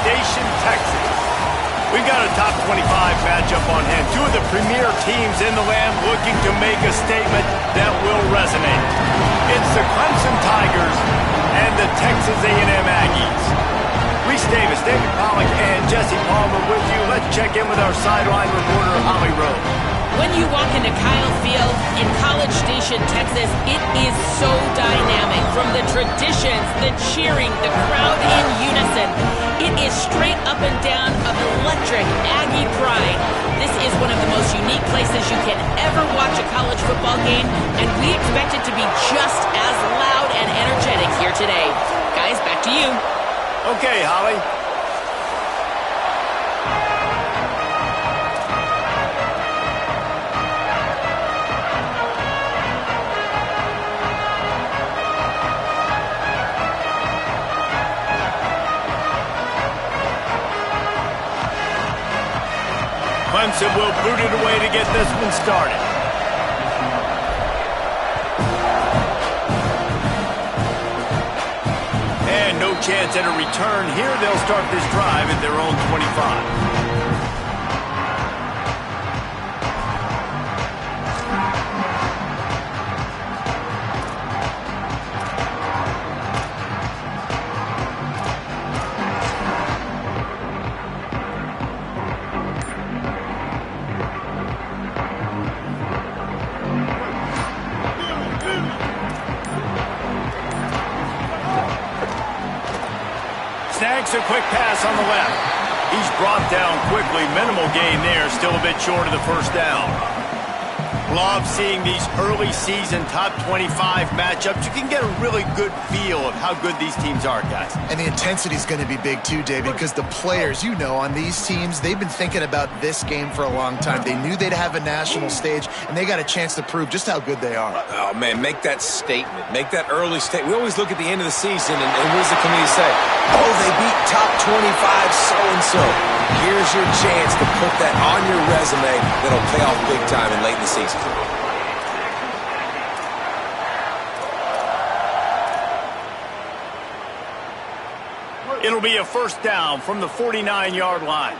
Station, Texas. We've got a top 25 matchup on hand. Two of the premier teams in the land looking to make a statement that will resonate. It's the Clemson Tigers and the Texas A&M Aggies. Reese Davis, David Pollack, and Jesse Palmer with you. Let's check in with our sideline reporter, Holly Rowe. When you walk into Kyle Field in College Station, Texas, it is so dynamic. From the traditions, the cheering, the crowd in unison, it is straight up and down of electric Aggie pride. This is one of the most unique places you can ever watch a college football game, and we expect it to be just as loud and energetic here today. Guys, back to you. Okay, Holly. Clemson will boot it away to get this one started. And no chance at a return here. They'll start this drive at their own 25. Snags a quick pass on the left. He's brought down quickly. Minimal gain there. Still a bit short of the first down. Love seeing these early season top 25 matchups. You can get a really good feel of how good these teams are, guys. And the intensity is going to be big too, David, because the players, you know, on these teams, they've been thinking about this game for a long time. They knew they'd have a national stage, and they got a chance to prove just how good they are. Oh, man, make that statement. Make that early statement. We always look at the end of the season, and what does the community say? Oh, they beat top 25 so-and-so. Here's your chance to put that on your resume that'll pay off big time and late in the season. It'll be a first down from the 49-yard line.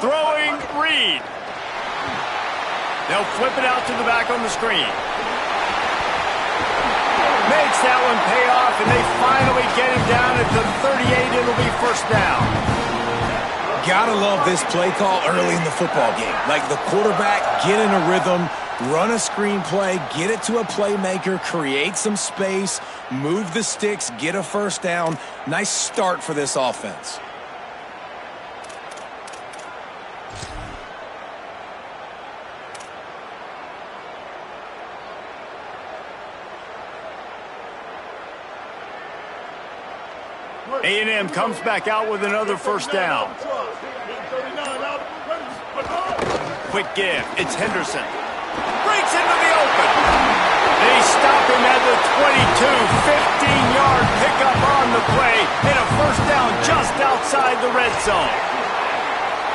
Throwing Reed. They'll flip it out to the back on the screen. Makes that one pay off, and they finally get him down at the 38. It'll be first down. Gotta love this play call early in the football game. Like the quarterback, get in a rhythm, run a screen play, get it to a playmaker, create some space, move the sticks, get a first down. Nice start for this offense. A&M comes back out with another first down. Quick give. It's Henderson. Breaks into the open. They stop him at the 22. 15-yard pickup on the play. And a first down just outside the red zone.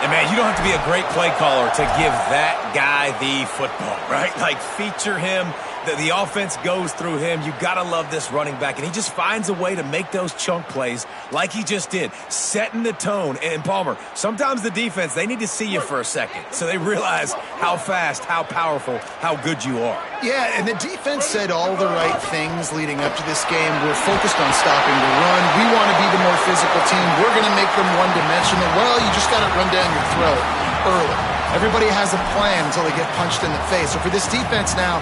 And, man, you don't have to be a great play caller to give that guy the football, right? Like, feature him. The offense goes through him. You got to love this running back. And he just finds a way to make those chunk plays like he just did, setting the tone. And, Palmer, sometimes the defense, they need to see you for a second so they realize how fast, how powerful, how good you are. Yeah, and the defense said all the right things leading up to this game. We're focused on stopping the run. We want to be the more physical team. We're going to make them one-dimensional. Well, you just got to run down your throat early. Everybody has a plan until they get punched in the face. So for this defense now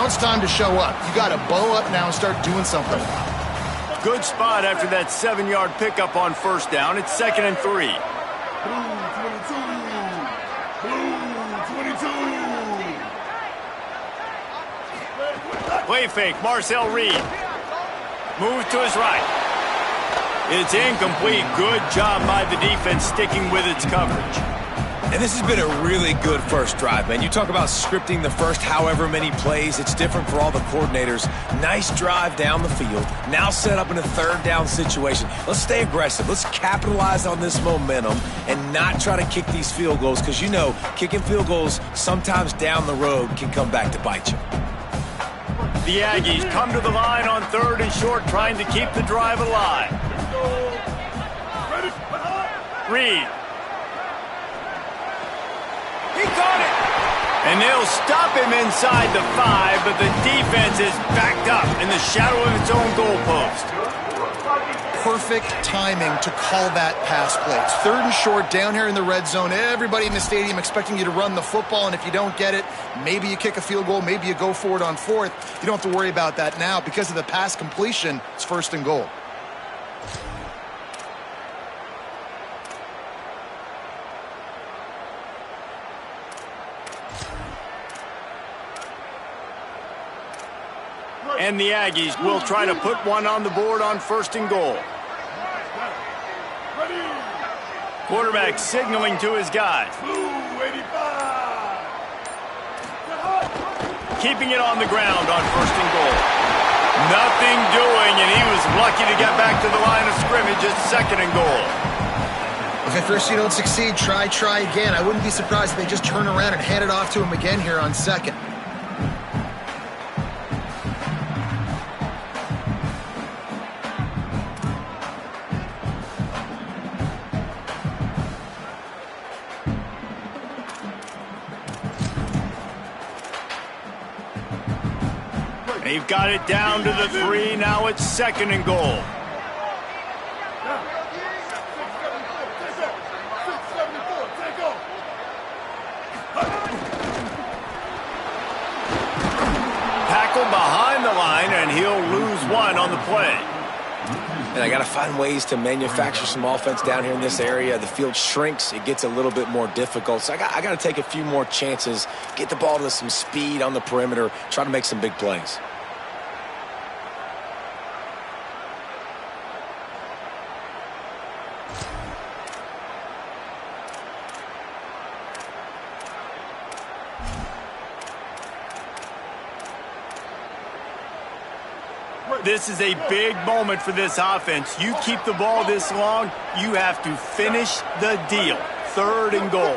it's time to show up. You got to bow up now and start doing something. Good spot after that 7-yard pickup on first down. It's 2nd and 3. Play fake, Marcel Reed. Move to his right. It's incomplete. Good job by the defense sticking with its coverage. And this has been a really good first drive, man. You talk about scripting the first however many plays. It's different for all the coordinators. Nice drive down the field. Now set up in a third down situation. Let's stay aggressive. Let's capitalize on this momentum and not try to kick these field goals because, you know, kicking field goals sometimes down the road can come back to bite you. The Aggies come to the line on 3rd and short, trying to keep the drive alive. Reed. He caught it! And they'll stop him inside the 5, but the defense is backed up in the shadow of its own goalpost. Perfect timing to call that pass play. It's 3rd and short down here in the red zone. Everybody in the stadium expecting you to run the football, and if you don't get it, maybe you kick a field goal, maybe you go for it on 4th. You don't have to worry about that now. Because of the pass completion, it's 1st and goal. And the Aggies will try to put one on the board on 1st and goal. Quarterback signaling to his guys. Keeping it on the ground on 1st and goal. Nothing doing, and he was lucky to get back to the line of scrimmage at 2nd and goal. If at first you don't succeed, try again. I wouldn't be surprised if they just turn around and hand it off to him again here on 2nd. They've got it down to the 3. Now it's 2nd and goal. Tackle behind the line, and he'll lose 1 on the play. And I got to find ways to manufacture some offense down here in this area. The field shrinks. It gets a little bit more difficult. So I got to take a few more chances, get the ball to some speed on the perimeter, try to make some big plays. This is a big moment for this offense. You keep the ball this long, you have to finish the deal. 3rd and goal.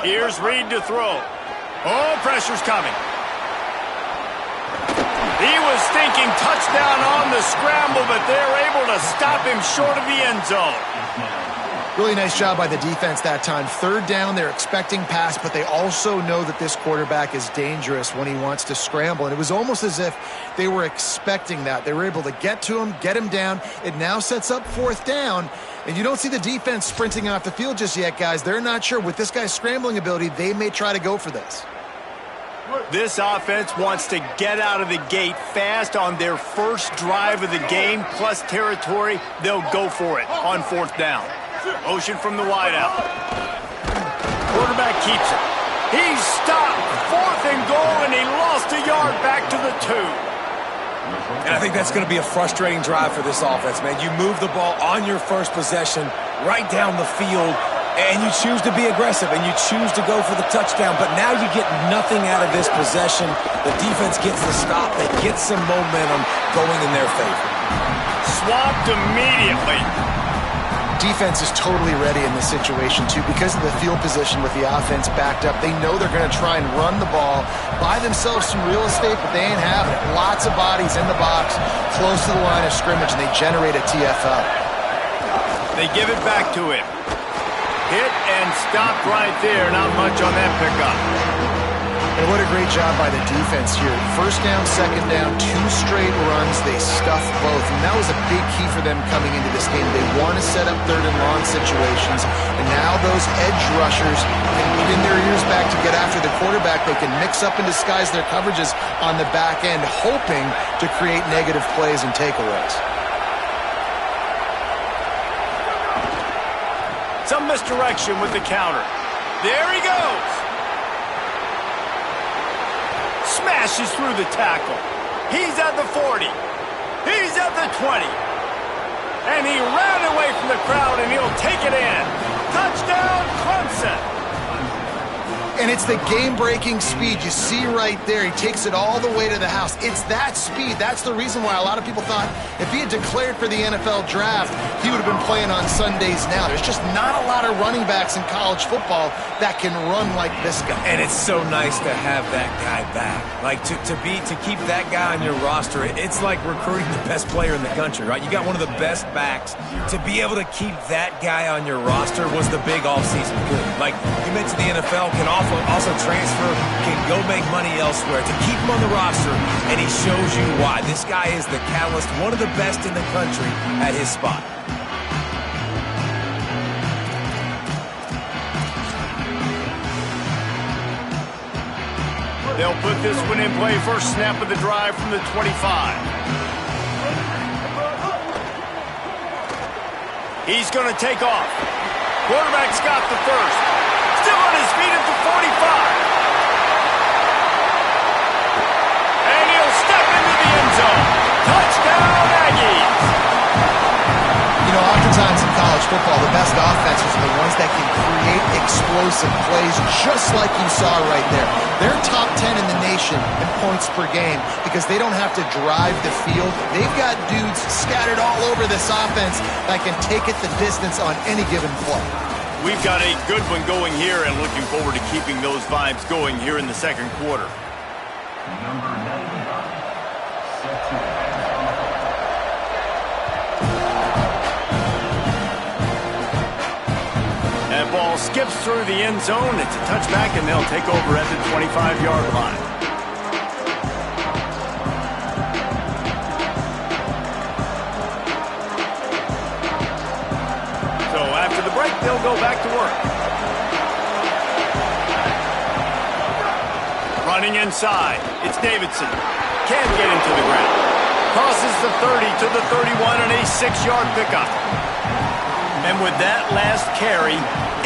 Here's Reed to throw. Oh, pressure's coming. He was thinking touchdown on the scramble, but they're able to stop him short of the end zone. Really nice job by the defense that time. 3rd down, they're expecting pass, but they also know that this quarterback is dangerous when he wants to scramble. And it was almost as if they were expecting that. They were able to get to him, get him down. It now sets up 4th down. And you don't see the defense sprinting off the field just yet, guys. They're not sure. With this guy's scrambling ability, they may try to go for this. This offense wants to get out of the gate fast on their first drive of the game, plus territory. They'll go for it on 4th down. Motion from the wideout. Quarterback keeps it. He's stopped. 4th and goal, and he lost a yard back to the 2. And I think that's going to be a frustrating drive for this offense, man. You move the ball on your first possession right down the field, and you choose to be aggressive, and you choose to go for the touchdown. But now you get nothing out of this possession. The defense gets the stop. They get some momentum going in their favor. Swapped immediately. Defense is totally ready in this situation, too. Because of the field position with the offense backed up, they know they're going to try and run the ball, buy themselves some real estate, but they ain't having it. Lots of bodies in the box, close to the line of scrimmage, and they generate a TFL. They give it back to him. Hit and stopped right there. Not much on that pickup. And what a great job by the defense here. 1st down, 2nd down, 2 straight runs. They stuffed both. And that was a big key for them coming into this game. They want to set up 3rd and long situations. And now those edge rushers can pin their ears back to get after the quarterback. They can mix up and disguise their coverages on the back end, hoping to create negative plays and takeaways. Some misdirection with the counter. There he goes. Smashes through the tackle. He's at the 40. He's at the 20. And he ran away from the crowd, and he'll take it in. Touchdown, Clemson. And And it's the game-breaking speed. You see right there, he takes it all the way to the house. It's that speed. That's the reason why a lot of people thought if he had declared for the NFL draft, he would have been playing on Sundays now. There's just not a lot of running backs in college football that can run like this guy. And it's so nice to have that guy back. Like, to keep that guy on your roster, it's like recruiting the best player in the country, right? You got one of the best backs. To be able to keep that guy on your roster was the big offseason good. Like, you mentioned the NFL can also transfer, can go make money elsewhere. To keep him on the roster, and he shows you why. This guy is the catalyst, one of the best in the country at his spot. They'll put this one in play. First snap of the drive from the 25. He's going to take off. Quarterback's got the first. Still on his feet at the 45. And he'll step into the end zone. Touchdown, Aggies. You know, oftentimes in college football, the best offenses are the ones that can create explosive plays, just like you saw right there. They're top 10 in the nation in points per game because they don't have to drive the field. They've got dudes scattered all over this offense that can take it the distance on any given play. We've got a good one going here and looking forward to keeping those vibes going here in the second quarter. That ball skips through the end zone. It's a touchback, and they'll take over at the 25-yard line. So after the break, they'll go back to work. Running inside, it's Davidson. Can't get into the ground. Crosses the 30 to the 31 and a 6-yard pickup. And with that last carry,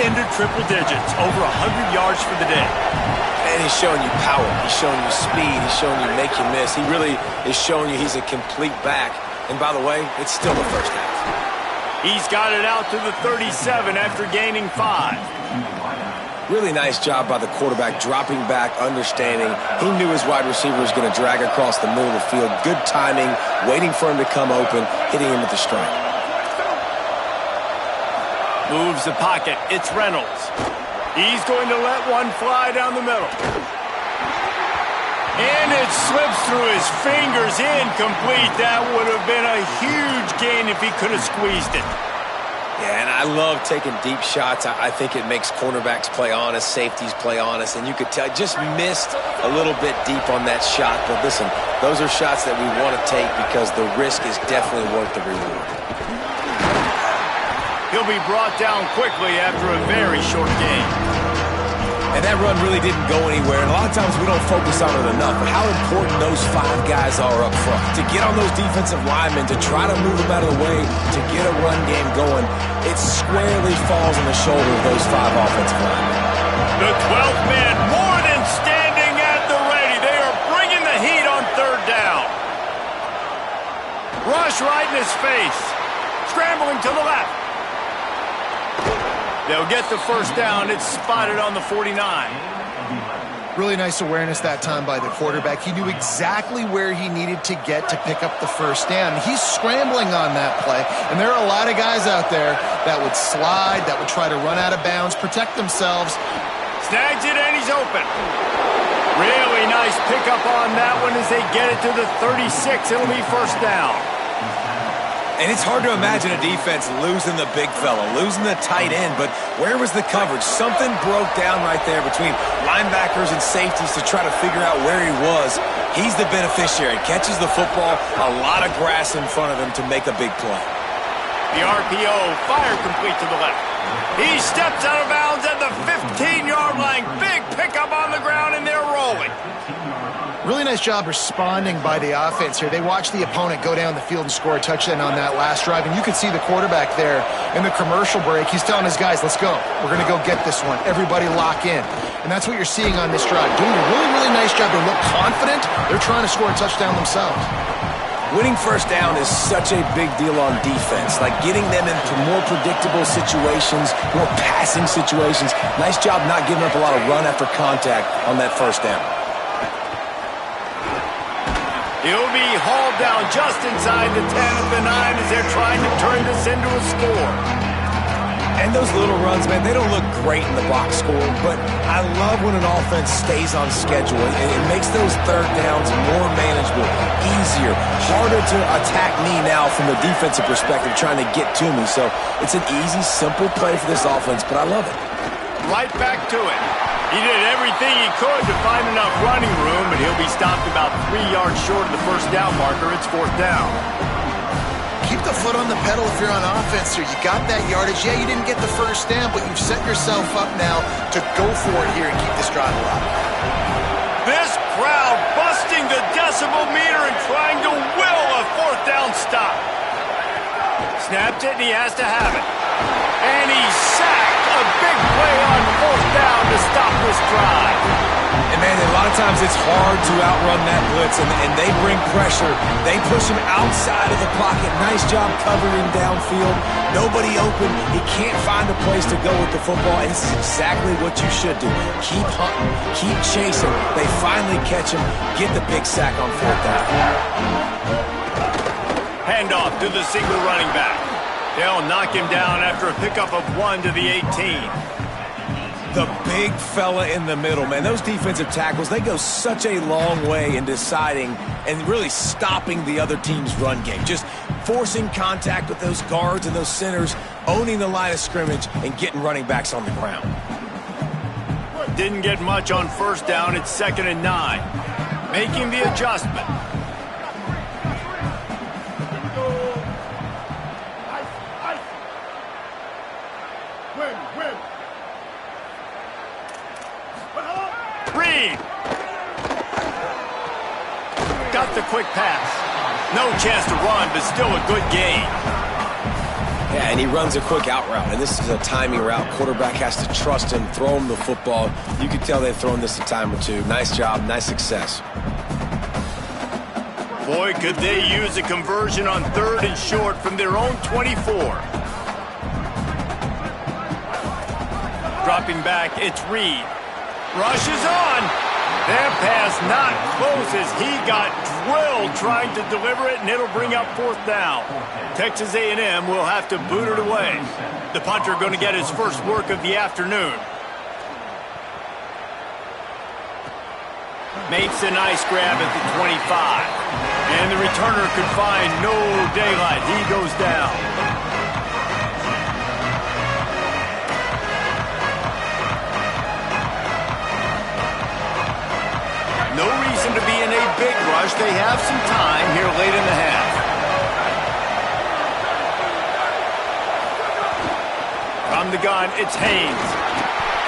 into triple digits, over 100 yards for the day. And he's showing you power. He's showing you speed. He's showing you make you miss. He really is showing you he's a complete back. And by the way, it's still the first half. He's got it out to the 37 after gaining 5. Really nice job by the quarterback, dropping back, understanding. He knew his wide receiver was going to drag across the middle of the field. Good timing, waiting for him to come open, hitting him with the strike. Moves the pocket. It's Reynolds. He's going to let one fly down the middle. And it slips through his fingers. Incomplete. That would have been a huge gain if he could have squeezed it. Yeah, and I love taking deep shots. I think it makes cornerbacks play honest, safeties play honest, and you could tell just missed a little bit deep on that shot. But listen, those are shots that we want to take because the risk is definitely worth the reward. He'll be brought down quickly after a very short game. And that run really didn't go anywhere, and a lot of times we don't focus on it enough, but how important those 5 guys are up front. To get on those defensive linemen, to try to move them out of the way, to get a run game going, it squarely falls on the shoulder of those 5 offensive linemen. The 12th man more than standing at the ready. They are bringing the heat on third down. Rush right in his face. Scrambling to the left. They'll get the first down. It's spotted on the 49. Really nice awareness that time by the quarterback. He knew exactly where he needed to get to pick up the first down. He's scrambling on that play, and there are a lot of guys out there that would slide, that would try to run out of bounds, protect themselves. Snags it, and he's open. Really nice pickup on that one as they get it to the 36. It'll be first down. And it's hard to imagine a defense losing the big fella, losing the tight end, but where was the coverage? Something broke down right there between linebackers and safeties to try to figure out where he was. He's the beneficiary, catches the football, a lot of grass in front of him to make a big play. The RPO, fire complete to the left. He steps out of bounds at the 15-yard line. Big pickup on the ground, and they're rolling. Really nice job responding by the offense here. They watched the opponent go down the field and score a touchdown on that last drive, and you can see the quarterback there in the commercial break. He's telling his guys, let's go. We're going to go get this one. Everybody lock in. And that's what you're seeing on this drive. Doing a really, really nice job. They look confident. They're trying to score a touchdown themselves. Winning first down is such a big deal on defense, like getting them into more predictable situations, more passing situations. Nice job not giving up a lot of run after contact on that first down. He'll be hauled down just inside the 10 at the 9 as they're trying to turn this into a score. And those little runs, man, they don't look great in the box score, but I love when an offense stays on schedule. It makes those third downs more manageable, easier, harder to attack me now from the defensive perspective trying to get to me. So it's an easy, simple play for this offense, but I love it. Right back to it. He did everything he could to find enough running room, but he'll be stopped about 3 yards short of the first down marker. It's fourth down. Keep the foot on the pedal if you're on offense here. You got that yardage. Yeah, you didn't get the first down, but you've set yourself up now to go for it here and keep this drive alive. This crowd busting the decibel meter and trying to will a fourth down stop. Snapped it, and he has to have it. And he sacked. A big play on fourth down to stop this drive. And, man, a lot of times it's hard to outrun that blitz, and they bring pressure. They push him outside of the pocket. Nice job covering downfield. Nobody open. He can't find a place to go with the football, and this is exactly what you should do. Keep hunting. Keep chasing. They finally catch him. Get the big sack on fourth down. Handoff to the single running back. They'll knock him down after a pickup of 1 to the 18. The big fella in the middle, man. Those defensive tackles, they go such a long way in deciding and really stopping the other team's run game. Just forcing contact with those guards and those centers, owning the line of scrimmage, and getting running backs on the ground. Didn't get much on first down. It's 2nd and 9. Making the adjustment. Reed. Got the quick pass. No chance to run, but still a good gain. Yeah, and he runs a quick out route, and this is a timing route. Quarterback has to trust him, throw him the football. You can tell they've thrown this a time or two. Nice job, nice success. Boy, could they use a conversion on 3rd and short from their own 24. Dropping back, it's Reed. Rushes on. That pass not close as he got drilled trying to deliver it, and it'll bring up fourth down. Texas A&M will have to boot it away. The punter going to get his first work of the afternoon. Makes a nice grab at the 25. And the returner could find no daylight. He goes down. No reason to be in a big rush. They have some time here late in the half. From the gun, it's Haynes.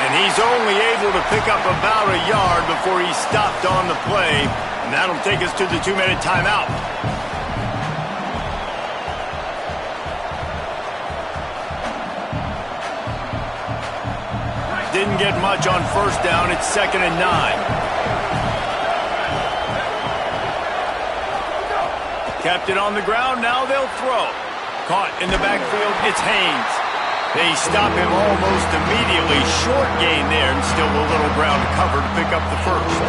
And he's only able to pick up about a yard before he's stopped on the play. And that'll take us to the 2-minute timeout. Didn't get much on first down. It's 2nd and 9. Kept it on the ground, now they'll throw. Caught in the backfield, it's Haynes. They stop him almost immediately. Short gain there, and still a little ground to cover to pick up the first.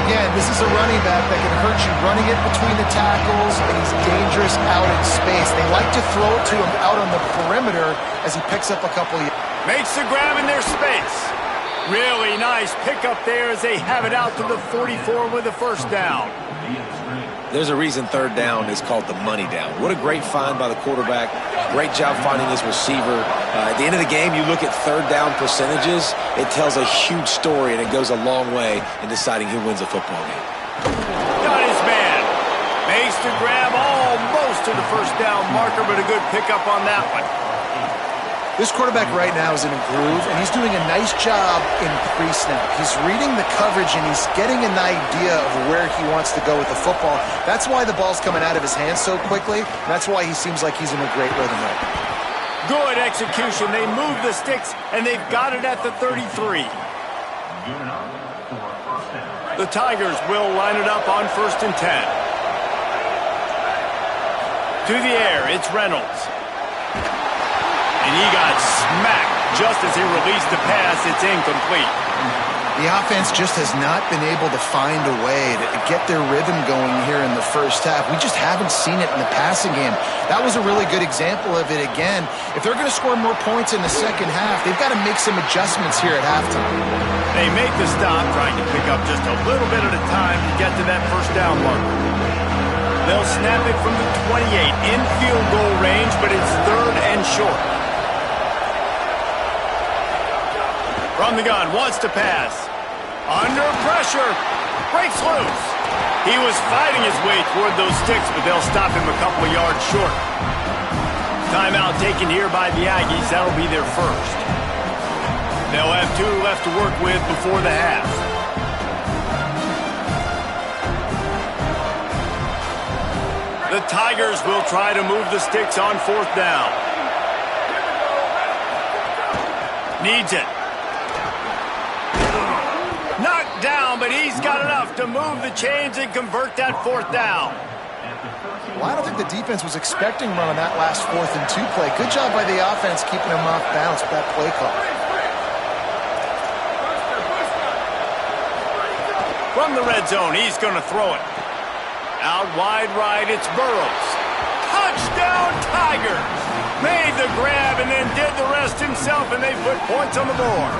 Again, this is a running back that can hurt you running it between the tackles, and he's dangerous out in space. They like to throw it to him out on the perimeter as he picks up a couple of... Makes the grab in their space. Really nice pickup there as they have it out to the 44 with the first down. There's a reason third down is called the money down. What a great find by the quarterback. Great job finding his receiver. At the end of the game, you look at third down percentages. It tells a huge story, and it goes a long way in deciding who wins a football game. Got his man. Makes the grab almost to the first down marker, but a good pickup on that one. This quarterback right now is in a groove, and he's doing a nice job in pre-snap. He's reading the coverage, and he's getting an idea of where he wants to go with the football. That's why the ball's coming out of his hands so quickly. That's why he seems like he's in a great rhythm right now. Good execution. They move the sticks, and they've got it at the 33. The Tigers will line it up on 1st and 10. To the air, it's Reynolds. And he got smacked just as he released the pass. It's incomplete. The offense just has not been able to find a way to get their rhythm going here in the first half. We just haven't seen it in the passing game. That was a really good example of it again. If they're going to score more points in the second half, they've got to make some adjustments here at halftime. They make the stop, trying to pick up just a little bit at a time to get to that first down marker. They'll snap it from the 28 in field goal range, but it's 3rd and short. From the gun, wants to pass. Under pressure. Breaks loose. He was fighting his way toward those sticks, but they'll stop him a couple of yards short. Timeout taken here by the Aggies. That'll be their first. They'll have 2 left to work with before the half. The Tigers will try to move the sticks on 4th down. Needs it. Knocked down, but he's got enough to move the chains and convert that 4th down. Well, I don't think the defense was expecting run on that last 4th and 2 play. Good job by the offense keeping them off balance with that play call. From the red zone, he's going to throw it. Out wide right, it's Burrows. Touchdown, Tigers! Made the grab and then did the rest himself, and they put points on the board.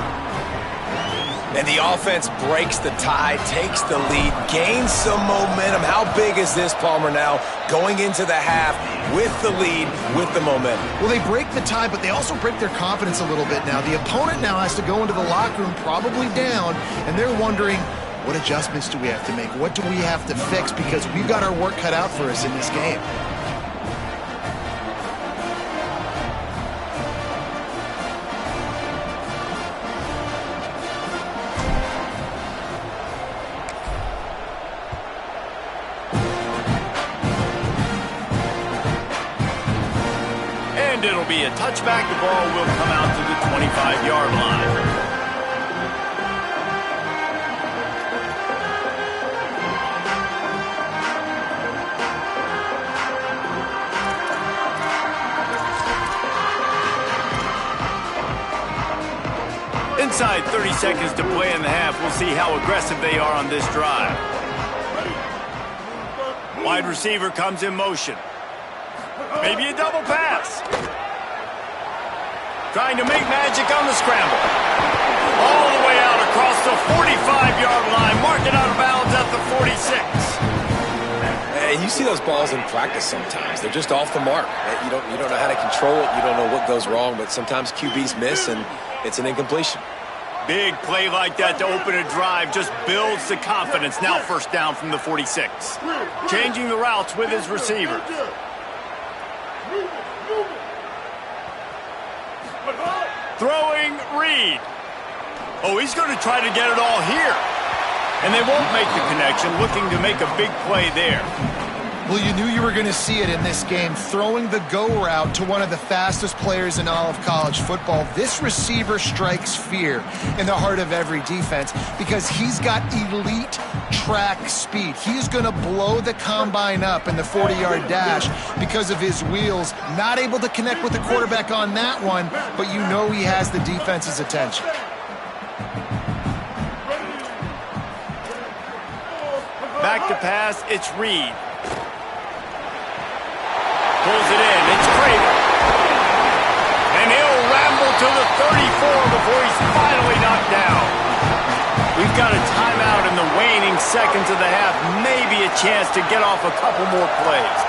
And the offense breaks the tie, takes the lead, gains some momentum. How big is this, Palmer, now going into the half with the lead, with the momentum? Well, they break the tie, but they also break their confidence a little bit now. The opponent now has to go into the locker room probably down, and they're wondering, what adjustments do we have to make? What do we have to fix? Because we've got our work cut out for us in this game. And it'll be a touchback. The ball will come out to the 25-yard line. Inside 30 seconds to play in the half. We'll see how aggressive they are on this drive. Wide receiver comes in motion. Maybe a double pass. Trying to make magic on the scramble. All the way out across the 45-yard line. Mark it out of bounds at the 46. Hey, you see those balls in practice sometimes. They're just off the mark. You don't know how to control it. You don't know what goes wrong, but sometimes QBs miss, and it's an incompletion. Big play like that to open a drive just builds the confidence. Now 1st down from the 46. Changing the routes with his receivers. Throwing Reed. Oh, he's going to try to get it all here. And they won't make the connection, looking to make a big play there. Well, you knew you were going to see it in this game, throwing the go route to one of the fastest players in all of college football. This receiver strikes fear in the heart of every defense because he's got elite track speed. He's going to blow the combine up in the 40-yard dash because of his wheels. Not able to connect with the quarterback on that one, but you know he has the defense's attention. Back to pass, it's Reed. Pulls it in, it's Craven. And he'll ramble to the 34 before he's finally knocked down. We've got a timeout in the waning seconds of the half. Maybe a chance to get off a couple more plays.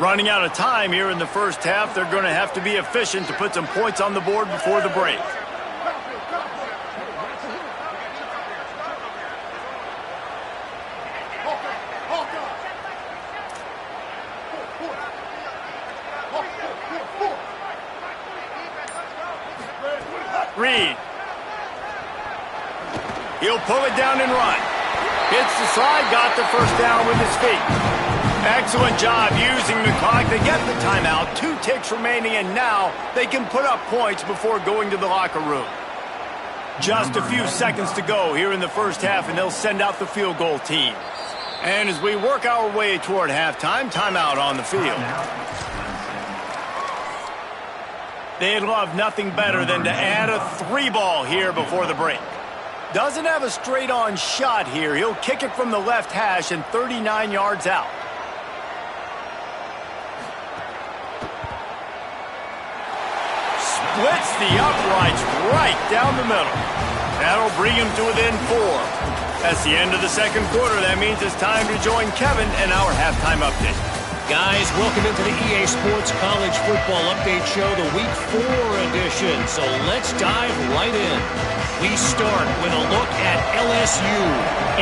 Running out of time here in the first half. They're going to have to be efficient to put some points on the board before the break. Reed. He'll pull it down and run. Hits the slide, got the 1st down with his feet. Excellent job using the clock. They get the timeout. 2 ticks remaining, and now they can put up points before going to the locker room. Just a few seconds to go here in the first half, and they'll send out the field goal team. And as we work our way toward halftime, timeout on the field. They'd love nothing better than to add a 3-ball here before the break. Doesn't have a straight-on shot here. He'll kick it from the left hash and 39 yards out. Splits the uprights right down the middle. That'll bring him to within 4. That's the end of the second quarter. That means it's time to join Kevin in our halftime update. Guys, welcome into the EA Sports College Football Update Show, the Week 4 edition. So let's dive right in. We start with a look at LSU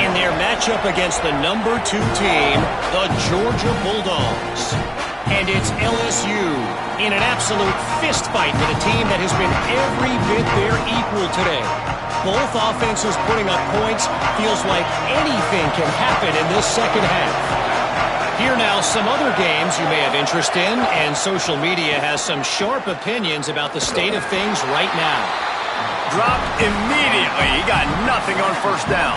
in their matchup against the number 2 team, the Georgia Bulldogs. And it's LSU in an absolute fistfight with a team that has been every bit their equal today. Both offenses putting up points. Feels like anything can happen in this second half. Here now, some other games you may have interest in, and social media has some sharp opinions about the state of things right now. Dropped immediately. He got nothing on first down.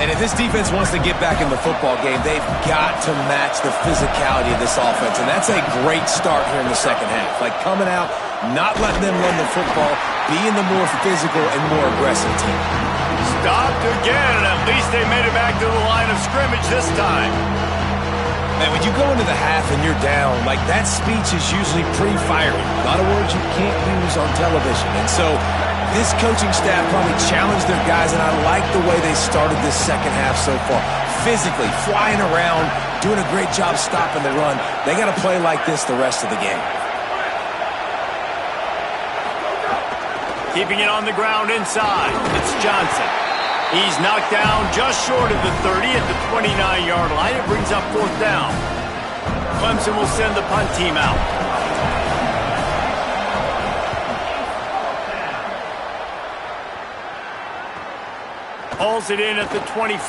And if this defense wants to get back in the football game, they've got to match the physicality of this offense. And that's a great start here in the second half. Like coming out, not letting them run the football, being the more physical and more aggressive team. Stopped again, and at least they made it back to the line of scrimmage this time. Man, when you go into the half and you're down, like that speech is usually pretty fiery. A lot of words you can't use on television. And so this coaching staff probably challenged their guys, and I like the way they started this second half so far. Physically, flying around, doing a great job stopping the run. They got to play like this the rest of the game. Keeping it on the ground inside. It's Johnson. He's knocked down just short of the 30 at the 29-yard line. It brings up fourth down. Clemson will send the punt team out. Hauls it in at the 25.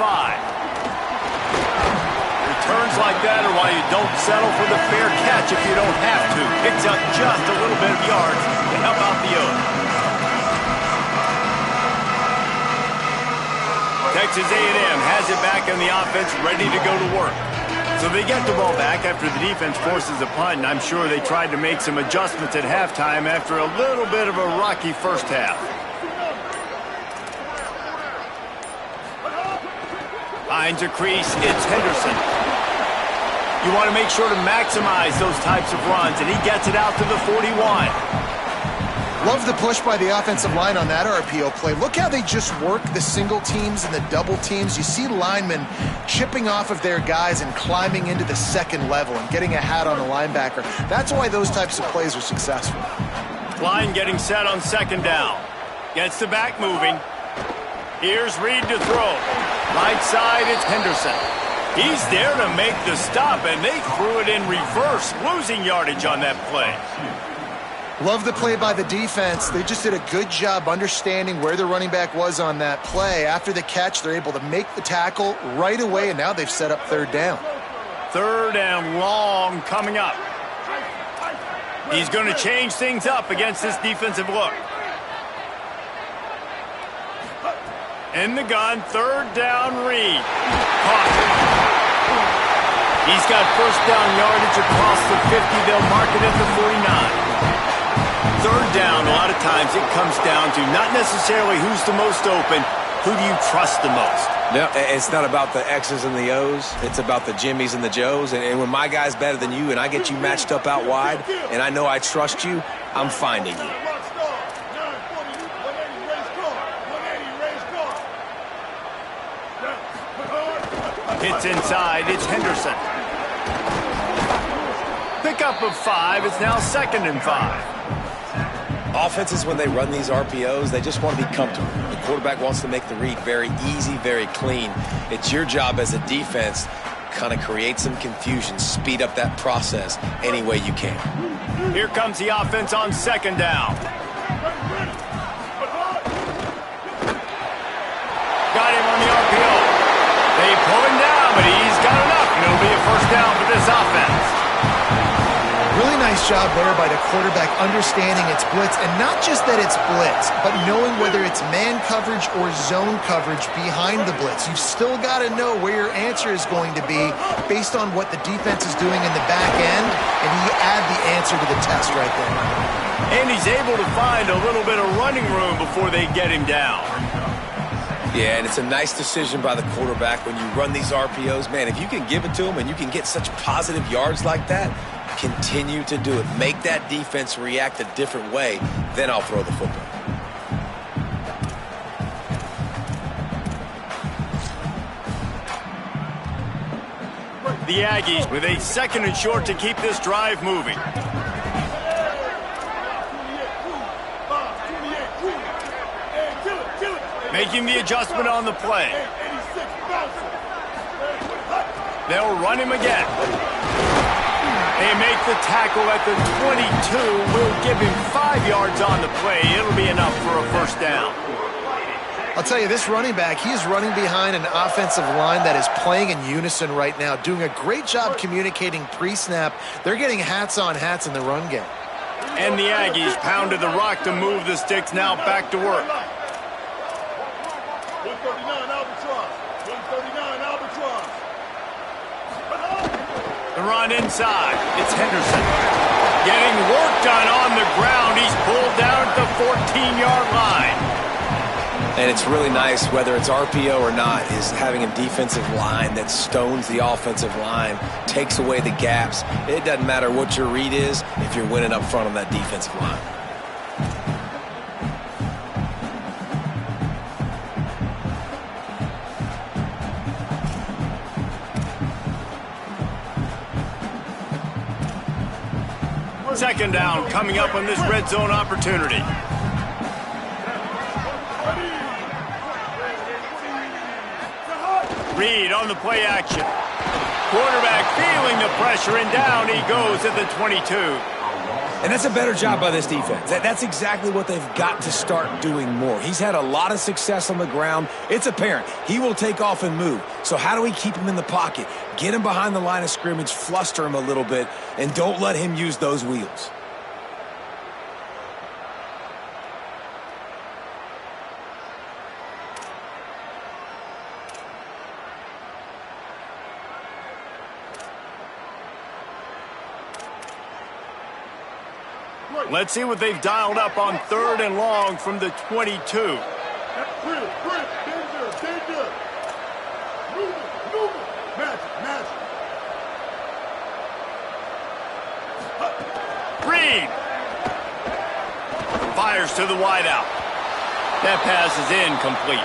Returns like that are why you don't settle for the fair catch if you don't have to. Picks up just a little bit of yards to help out the O's. Texas A&M has it back in the offense, ready to go to work. So they get the ball back after the defense forces a punt, and I'm sure they tried to make some adjustments at halftime after a little bit of a rocky first half. Finds a crease, it's Henderson. You want to make sure to maximize those types of runs, and he gets it out to the 41. Love the push by the offensive line on that RPO play. Look how they just work the single teams and the double teams. You see linemen chipping off of their guys and climbing into the second level and getting a hat on the linebacker. That's why those types of plays are successful. Line getting set on second down. Gets the back moving. Here's Reed to throw. Right side, it's Henderson. He's there to make the stop, and they threw it in reverse, losing yardage on that play. Love the play by the defense. They just did a good job understanding where the running back was on that play. After the catch, they're able to make the tackle right away, and now they've set up third down. Third and long coming up. He's going to change things up against this defensive look. In the gun, third down, Reed. Caught. He's got first down yardage across the 50. They'll mark it at the 49. Third down, a lot of times it comes down to not necessarily who's the most open, who do you trust the most? No, it's not about the X's and the O's. It's about the Jimmys and the Joes. And when my guy's better than you and I get you matched up out wide and I know I trust you, I'm finding you. Hits inside, it's Henderson. Pickup of 5, it's now 2nd and 5. Offenses, when they run these RPOs, they just want to be comfortable. The quarterback wants to make the read very easy, very clean. It's your job as a defense, kind of create some confusion, speed up that process any way you can. Here comes the offense on second down. Got him on the RPO. They pull him down, but he's got enough, and it'll be a first down for this offense. Really nice nice job there by the quarterback understanding it's blitz, and not just that it's blitz, but knowing whether it's man coverage or zone coverage behind the blitz. You've still got to know where your answer is going to be based on what the defense is doing in the back end, and you add the answer to the test right there. And he's able to find a little bit of running room before they get him down. Yeah, and it's a nice decision by the quarterback when you run these RPOs. Man, if you can give it to him and you can get such positive yards like that, continue to do it. Make that defense react a different way, then I'll throw the football. The Aggies with a 2nd and short to keep this drive moving. Making the adjustment on the play. They'll run him again. They make the tackle at the 22. We'll give him 5 yards on the play. It'll be enough for a first down. I'll tell you, this running back, he is running behind an offensive line that is playing in unison right now, doing a great job communicating pre-snap. They're getting hats on hats in the run game. And the Aggies pounded the rock to move the sticks, now back to work. 139 Albatross. 139 Albatross. The run inside. It's Henderson. Getting work done on the ground. He's pulled down at the 14-yard line. And it's really nice, whether it's RPO or not, is having a defensive line that stones the offensive line, takes away the gaps. It doesn't matter what your read is if you're winning up front on that defensive line. Second down coming up on this red zone opportunity. Reed on the play action. Quarterback feeling the pressure, and down he goes at the 22. And that's a better job by this defense. That's exactly what they've got to start doing more. He's had a lot of success on the ground. It's apparent. He will take off and move. So how do we keep him in the pocket? Get him behind the line of scrimmage, fluster him a little bit, and don't let him use those wheels. Let's see what they've dialed up on 3rd and long from the 22. Danger, danger. Move it. Magic. Reed fires to the wideout. That pass is incomplete.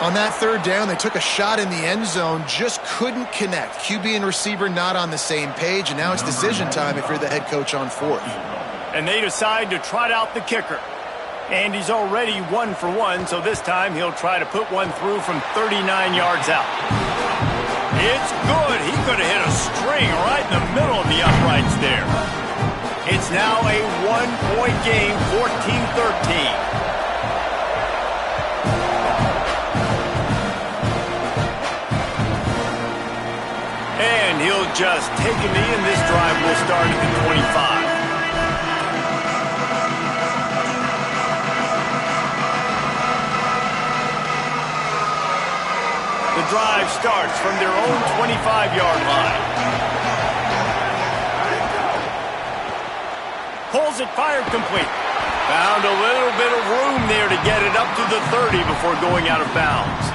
On that 3rd down, they took a shot in the end zone, just couldn't connect. QB and receiver not on the same page, and now it's decision time if you're the head coach on 4th. And they decide to trot out the kicker. And he's already 1 for 1, so this time he'll try to put one through from 39 yards out. It's good. He could have hit a string right in the middle of the uprights there. It's now a 1-point game, 14-13. And he'll just take a knee, and this drive will start at the 25. The drive starts from their own 25-yard line. Pulls it, fired complete. Found a little bit of room there to get it up to the 30 before going out of bounds.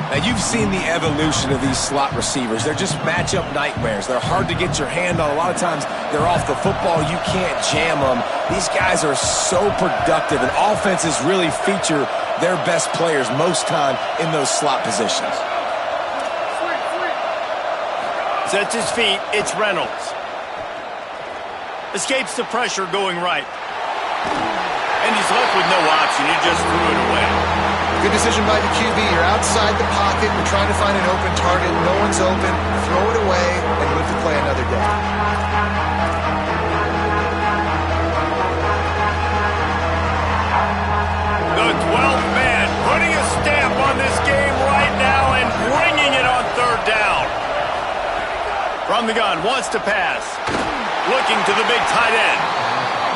Now, you've seen the evolution of these slot receivers. They're just matchup nightmares. They're hard to get your hand on. A lot of times, they're off the football. You can't jam them. These guys are so productive, and offenses really feature their best players most time in those slot positions. Sets his feet. It's Reynolds. Escapes the pressure going right. And he's left with no option. He just threw it away. Good decision by the QB. You're outside the pocket. You're trying to find an open target. No one's open. Throw it away and live to play another day. The 12th man putting a stamp on this game right now and bringing it on 3rd down. From the gun, wants to pass. Looking looking to the big tight end.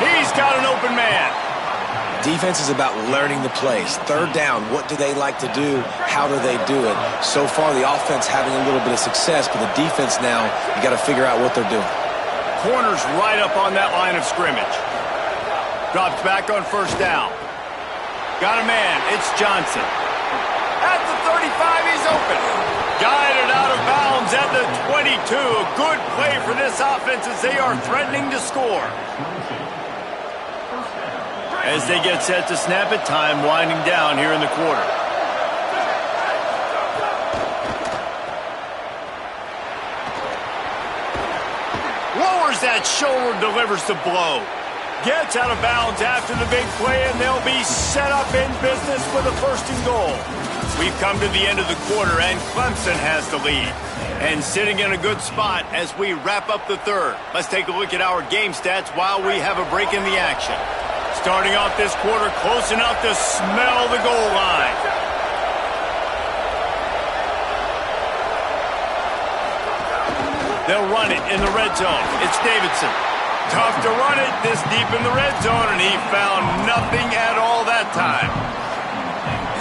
He's got an open man. Defense is about learning the plays. Third down, what do they like to do? How do they do it? So far, the offense having a little bit of success, but the defense now, you got to figure out what they're doing. Corner's right up on that line of scrimmage. Drops back on first down. Got a man. It's Johnson. At the 35, he's open. Guided out of bounds at the 22. A good play for this offense as they are threatening to score. As they get set to snap it, time winding down here in the quarter. Lowers that shoulder, delivers the blow. Gets out of bounds after the big play, and they'll be set up in business for the first and goal. We've come to the end of the quarter, and Clemson has the lead. And sitting in a good spot as we wrap up the third. Let's take a look at our game stats while we have a break in the action. Starting off this quarter, close enough to smell the goal line. They'll run it in the red zone. It's Davidson. Tough to run it this deep in the red zone, and he found nothing at all that time.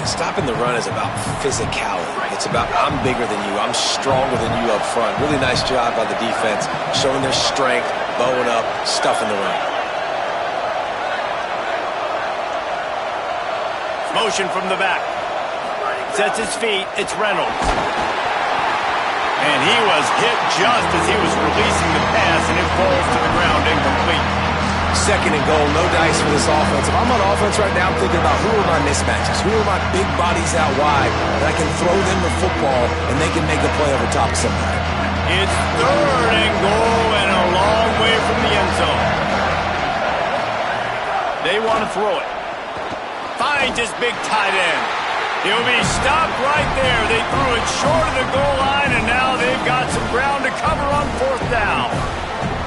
Stopping the run is about physicality. It's about I'm bigger than you. I'm stronger than you up front. Really nice job by the defense, showing their strength, bowing up, stuffing the run. Motion from the back. Sets his feet. It's Reynolds. And he was hit just as he was releasing the pass, and it falls to the ground incomplete. Second and goal, no dice for this offense. If I'm on offense right now, I'm thinking about who are my mismatches? Who are my big bodies out wide that I can throw them the football and they can make a play over top of somebody. It's third and goal and a long way from the end zone. They want to throw it. Finds his big tight end. He'll be stopped right there. They threw it short of the goal line, and now they've got some ground to cover on fourth down.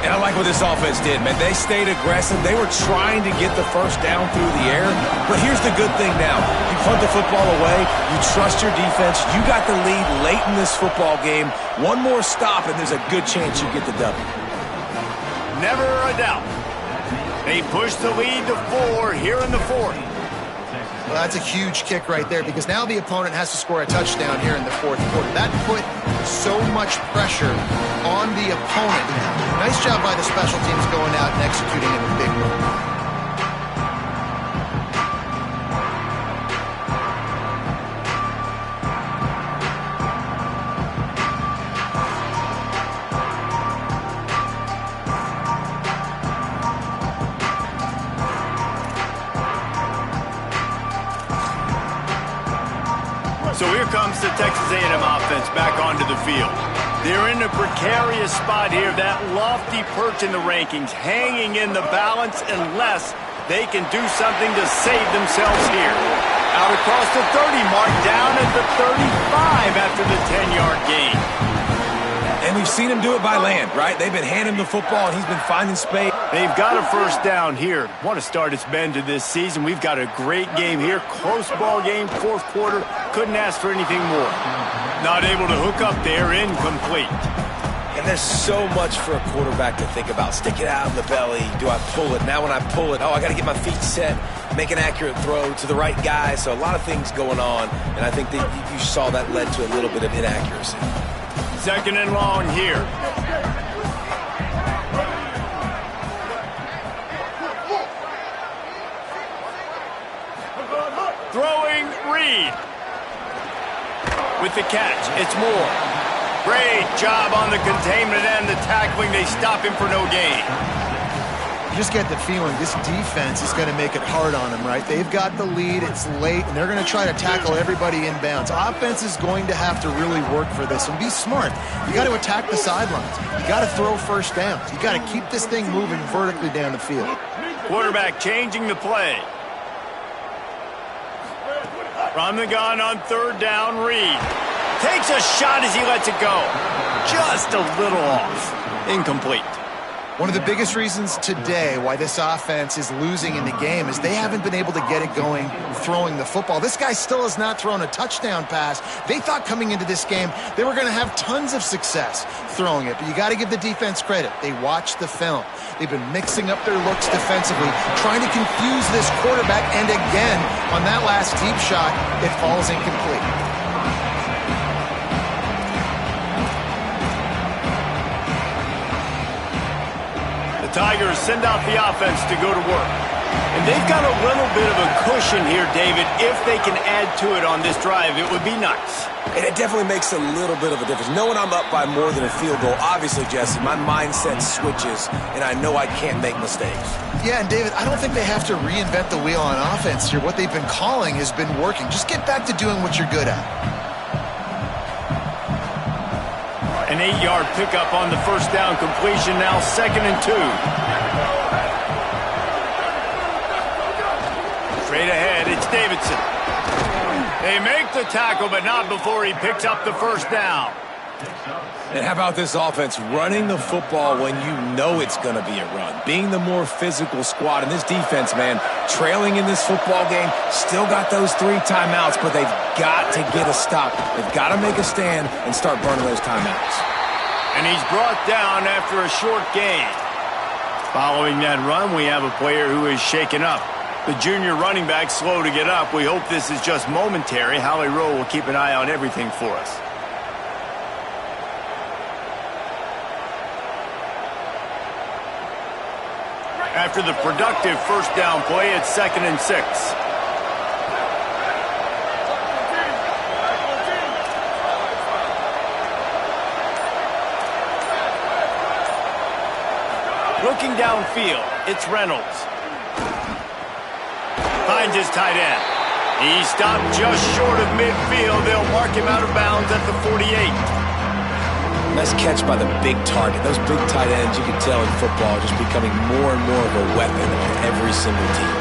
And I like what this offense did, man. They stayed aggressive. They were trying to get the first down through the air. But here's the good thing now. You punt the football away. You trust your defense. You got the lead late in this football game. One more stop, and there's a good chance you get the W. Never a doubt. They push the lead to 4 here in the fourth. Well, that's a huge kick right there because now the opponent has to score a touchdown here in the fourth quarter. That put so much pressure on the opponent. Nice job by the special teams going out and executing in a big way. So here comes the Texas A&M offense back onto the field. They're in a precarious spot here, that lofty perch in the rankings, hanging in the balance unless they can do something to save themselves here. Out across the 30 mark, down at the 35 after the 10-yard gain. And we've seen him do it by land, right? They've been handing him the football, and he's been finding space. They've got a first down here. What a start it's been to this season. We've got a great game here. Close ball game, fourth quarter. Couldn't ask for anything more. Not able to hook up there, incomplete. And there's so much for a quarterback to think about. Stick it out in the belly. Do I pull it? Now when I pull it, I got to get my feet set, make an accurate throw to the right guy. So a lot of things going on, and I think that you saw that led to a little bit of inaccuracy. Second and long here. Throwing Reed. With the catch, it's Moore. Great job on the containment and the tackling. They stop him for no gain. You just get the feeling this defense is going to make it hard on them, right? They've got the lead, it's late, and they're going to try to tackle everybody in bounds. Offense is going to have to really work for this and be smart. You got to attack the sidelines. You got to throw first downs. You got to keep this thing moving vertically down the field. Quarterback changing the play. From the gun on third down, Reed. Takes a shot as he lets it go. Just a little off. Incomplete. One of the biggest reasons today why this offense is losing in the game is they haven't been able to get it going throwing the football. This guy still has not thrown a touchdown pass. They thought coming into this game they were going to have tons of success throwing it, but you got to give the defense credit. They watched the film. They've been mixing up their looks defensively, trying to confuse this quarterback, and again, on that last deep shot, it falls incomplete. The Tigers send out the offense to go to work. And they've got a little bit of a cushion here, David. If they can add to it on this drive, it would be nice. And it definitely makes a little bit of a difference. Knowing I'm up by more than a field goal, obviously, Jesse, my mindset switches, and I know I can't make mistakes. Yeah, and David, I don't think they have to reinvent the wheel on offense here. What they've been calling has been working. Just get back to doing what you're good at. An 8-yard pickup on the first down completion, now 2nd and 2. Straight ahead, it's Davidson. They make the tackle, but not before he picks up the first down. And how about this offense running the football when you know it's going to be a run? Being the more physical squad. And this defense, man, trailing in this football game, still got those 3 timeouts, but they've got to get a stop. They've got to make a stand and start burning those timeouts. And he's brought down after a short gain. Following that run, we have a player who is shaken up. The junior running back slow to get up. We hope this is just momentary. Howie Rowe will keep an eye on everything for us. After the productive first down play, it's 2nd and 6. Looking downfield, it's Reynolds. Finds his tight end. He stopped just short of midfield. They'll mark him out of bounds at the 48. Nice catch by the big target. Those big tight ends, you can tell in football, are just becoming more and more of a weapon on every single team.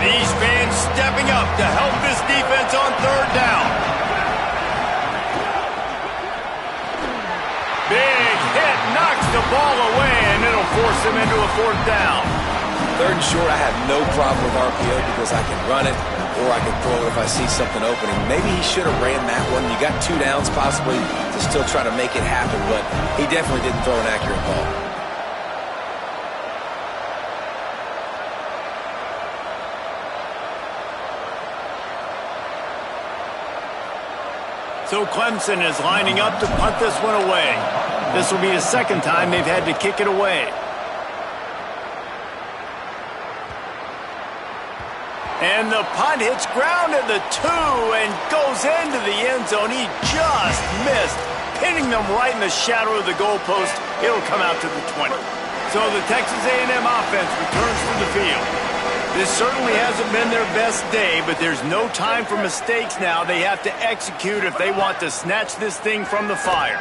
These fans stepping up to help this defense on 3rd down. Big hit, knocks the ball away, and it'll force him into a 4th down. 3rd and short, I have no problem with RPO because I can run it or I can throw it if I see something opening. Maybe he should have ran that one. You got 2 downs possibly to still try to make it happen, but he definitely didn't throw an accurate ball. So Clemson is lining up to punt this one away. This will be the 2nd time they've had to kick it away. And the punt hits ground at the 2 and goes into the end zone. He just missed, hitting them right in the shadow of the goalpost. It'll come out to the 20. So the Texas A&M offense returns to the field. This certainly hasn't been their best day, but there's no time for mistakes now. They have to execute if they want to snatch this thing from the fire.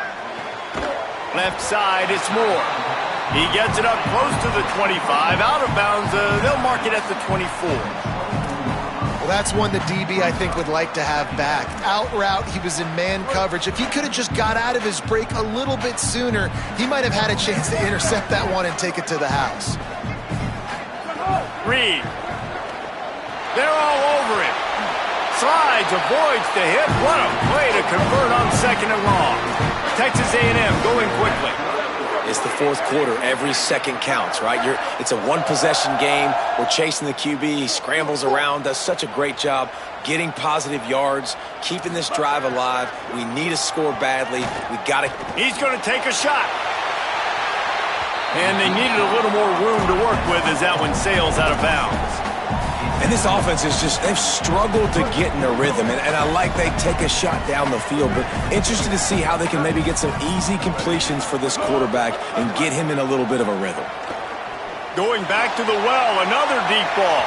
Left side, it's Moore. He gets it up close to the 25. Out of bounds, they'll mark it at the 24. Well, that's one the DB, I think, would like to have back. Out route, he was in man coverage. If he could have just got out of his break a little bit sooner, he might have had a chance to intercept that one and take it to the house. Reed. They're all over it. Slides, avoids the hit. What a play to convert on 2nd and long. Texas A&M going quickly. It's the 4th quarter. Every second counts, right? It's a one-possession game. We're chasing the QB. He scrambles around, does such a great job getting positive yards, keeping this drive alive. We need a score badly. We got to. He's going to take a shot. And they needed a little more room to work with as that one sails out of bounds. And this offense is just, they've struggled to get in a rhythm. And I like they take a shot down the field, but interested to see how they can maybe get some easy completions for this quarterback and get him in a little bit of a rhythm. Going back to the well, another deep ball.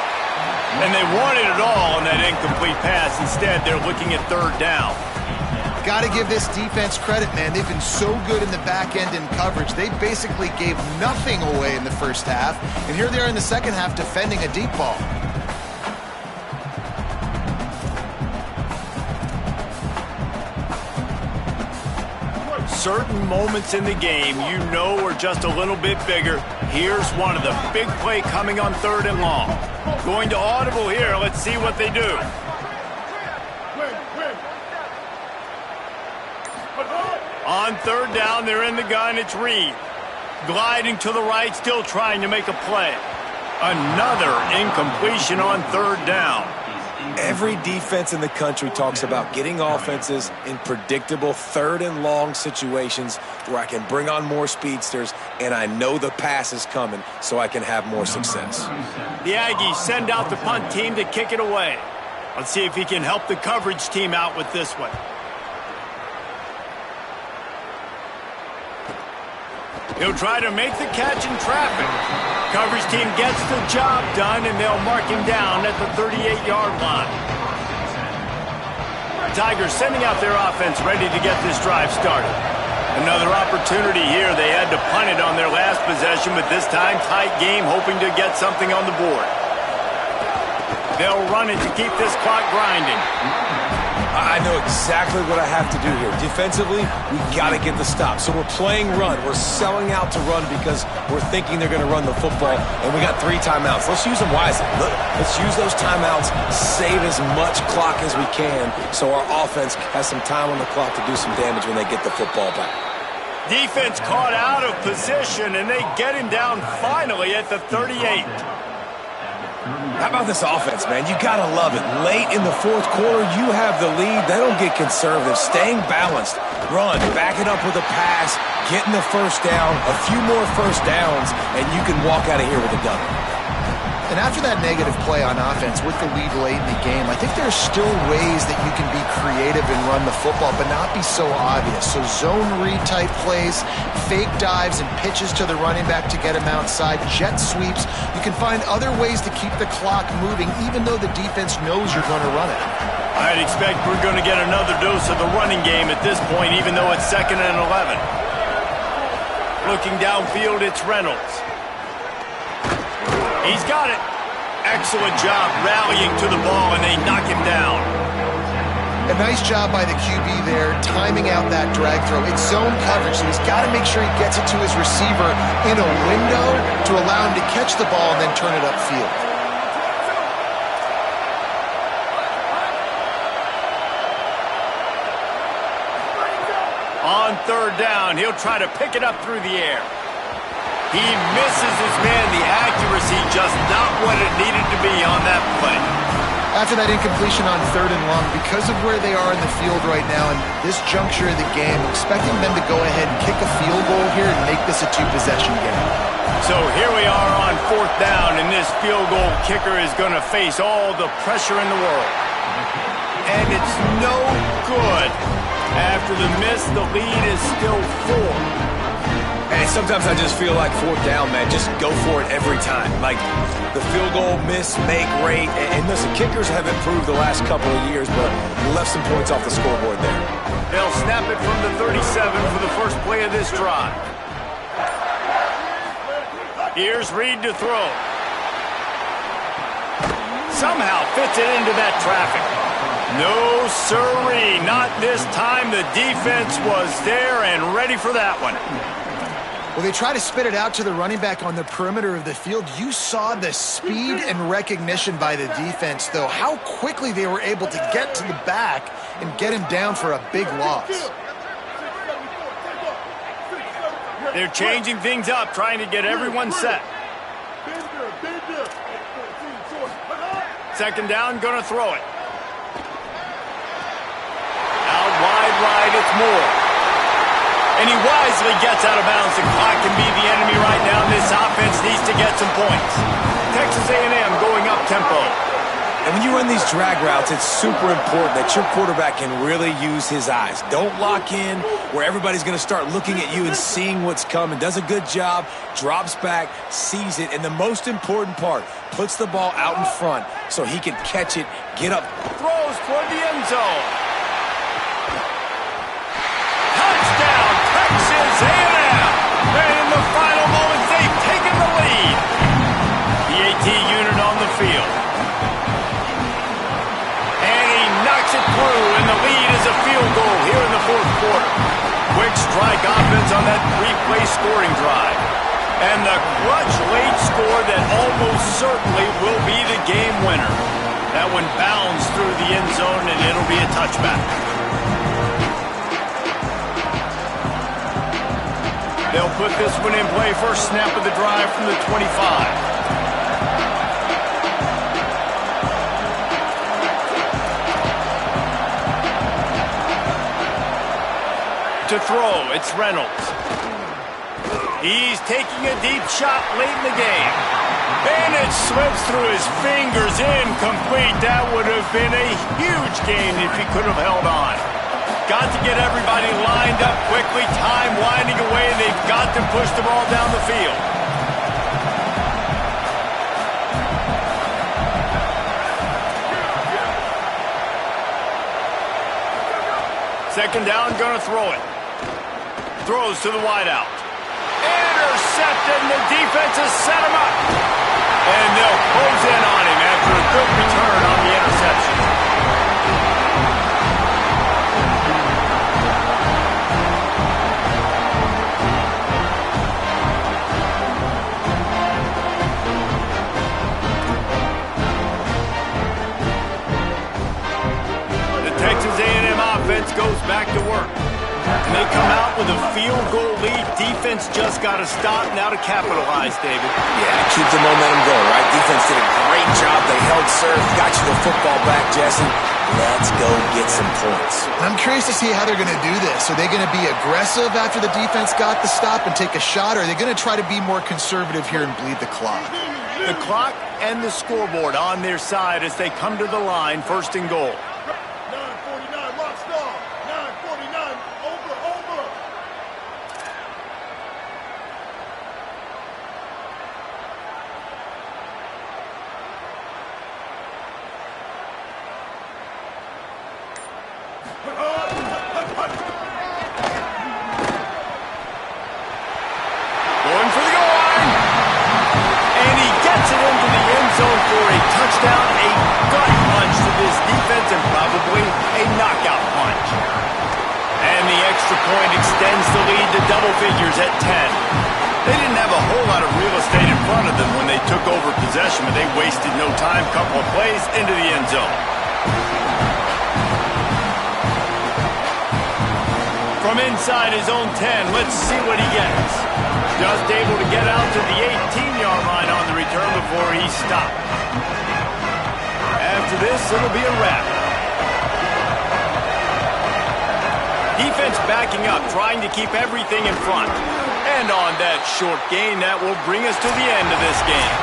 And they wanted it all on that incomplete pass. Instead, they're looking at 3rd down. Got to give this defense credit, man. They've been so good in the back end in coverage. They basically gave nothing away in the first half. And here they are in the second half defending a deep ball. certain moments in the game you know are just a little bit bigger. Here's one of them. Big play coming on 3rd and long. Going to audible here. Let's see what they do. On 3rd down, they're in the gun. It's Reed. Gliding to the right, still trying to make a play. Another incompletion on 3rd down. Every defense in the country talks about getting offenses in predictable 3rd and long situations where I can bring on more speedsters and I know the pass is coming so I can have more success. The Aggies send out the punt team to kick it away. Let's see if he can help the coverage team out with this one. He'll try to make the catch in traffic. Coverage team gets the job done, and they'll mark him down at the 38-yard line. Tigers sending out their offense ready to get this drive started. Another opportunity here. They had to punt it on their last possession, but this time tight game, hoping to get something on the board. They'll run it to keep this clock grinding. I know exactly what I have to do here. Defensively, we got to get the stop. So we're playing run. We're selling out to run because we're thinking they're going to run the football, and we got 3 timeouts. Let's use them wisely. Let's use those timeouts, save as much clock as we can so our offense has some time on the clock to do some damage when they get the football back. Defense caught out of position, and they get him down finally at the 38. How about this offense, man? You got to love it. Late in the 4th quarter, you have the lead. They don't get conservative. Staying balanced. Run, back it up with a pass, getting the 1st down, a few more 1st downs, and you can walk out of here with a dub. And after that negative play on offense with the lead late in the game, I think there's still ways that you can be creative and run the football, but not be so obvious. So zone read type plays, fake dives and pitches to the running back to get him outside, jet sweeps. You can find other ways to keep the clock moving, even though the defense knows you're going to run it. I'd expect we're going to get another dose of the running game at this point, even though it's 2nd and 11. Looking downfield, it's Reynolds. He's got it. Excellent job rallying to the ball, and they knock him down. A nice job by the QB there, timing out that drag throw. It's zone coverage, so he's got to make sure he gets it to his receiver in a window to allow him to catch the ball and then turn it upfield. On 3rd down, he'll try to pick it up through the air. He misses his man. The accuracy just not what it needed to be on that play. After that incompletion on 3rd and long, because of where they are in the field right now and this juncture of the game, I'm expecting them to go ahead and kick a field goal here and make this a 2-possession game. So here we are on 4th down, and this field goal kicker is going to face all the pressure in the world. And it's no good. After the miss, the lead is still 4. And sometimes I just feel like 4th down, man, just go for it every time. Like the field goal, miss, make, rate. And listen, kickers have improved the last couple of years, but left some points off the scoreboard there. They'll snap it from the 37 for the first play of this drive. Here's Reed to throw. Somehow fits it into that traffic. No, sirree, not this time. The defense was there and ready for that one. Well, they try to spit it out to the running back on the perimeter of the field. You saw the speed and recognition by the defense, though. How quickly they were able to get to the back and get him down for a big loss. They're changing things up, trying to get everyone set. 2nd down, gonna throw it. Out wide right, it's Moore. And he wisely gets out of bounds. The clock can be the enemy right now. This offense needs to get some points. Texas A&M going up tempo. And when you run these drag routes, it's super important that your quarterback can really use his eyes. Don't lock in where everybody's going to start looking at you and seeing what's coming. Does a good job, drops back, sees it, and the most important part, puts the ball out in front so he can catch it, get up. Throws toward the end zone. Touchdown, Texas A&M. And in the final moments, they've taken the lead. The AT unit on the field. And he knocks it through, and the lead is a field goal here in the 4th quarter. Quick strike scoring drive. And the clutch late score that almost certainly will be the game winner. That one bounds through the end zone, and it'll be a touchback. They'll put this one in play. First snap of the drive from the 25. To throw, it's Reynolds. He's taking a deep shot late in the game. And it slips through his fingers, incomplete. That would have been a huge gain if he could have held on. Got to get everybody lined up quickly. Time winding away. They've got to push the ball down the field. Second down, gonna throw it. Throws to the wideout. Intercepted, and the defense has set him up. And they'll close in on him after a good return on the interception. The Texas A&M offense goes back to work. And they come out with a field goal lead. Defense just got to stop now to capitalize, David. Yeah, keep the momentum going, right? Defense did a great job. They held serve, got you the football back, Jesse. Let's go get some points. I'm curious to see how they're going to do this. Are they going to be aggressive after the defense got the stop and take a shot, or are they going to try to be more conservative here and bleed the clock? The clock and the scoreboard on their side as they come to the line, first and goal. 9:49, lock stop. 9:49, over. Going for the goal line. And he gets it into the end zone for a touchdown, a gut punch to this defense, and probably a knockout punch. And the extra point extends the lead to double figures at 10. They didn't have a whole lot of real estate in front of them when they took over possession, but they wasted no time. Couple of plays into the end zone. From inside his own 10, let's see what he gets. Just able to get out to the 18-yard line on the return before he stopped. After this, it'll be a wrap. Defense backing up, trying to keep everything in front. And on that short gain, that will bring us to the end of this game.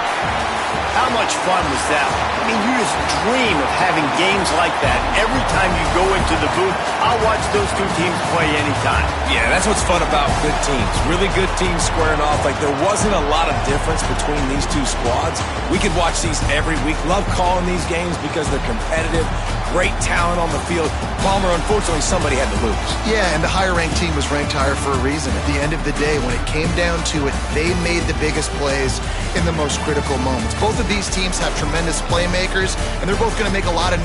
How much fun was that? I mean, you just dream of having games like that. Every time you go into the booth, I'll watch those two teams play anytime. Yeah, that's what's fun about good teams. Really good teams squaring off. Like, there wasn't a lot of difference between these two squads. We could watch these every week. Love calling these games because they're competitive. Great talent on the field. Palmer, unfortunately, somebody had to lose. Yeah, and the higher-ranked team was ranked higher for a reason. At the end of the day, when it came down to it, they made the biggest plays in the most critical moments. Both of these teams have tremendous playmakers, and they're both going to make a lot of noise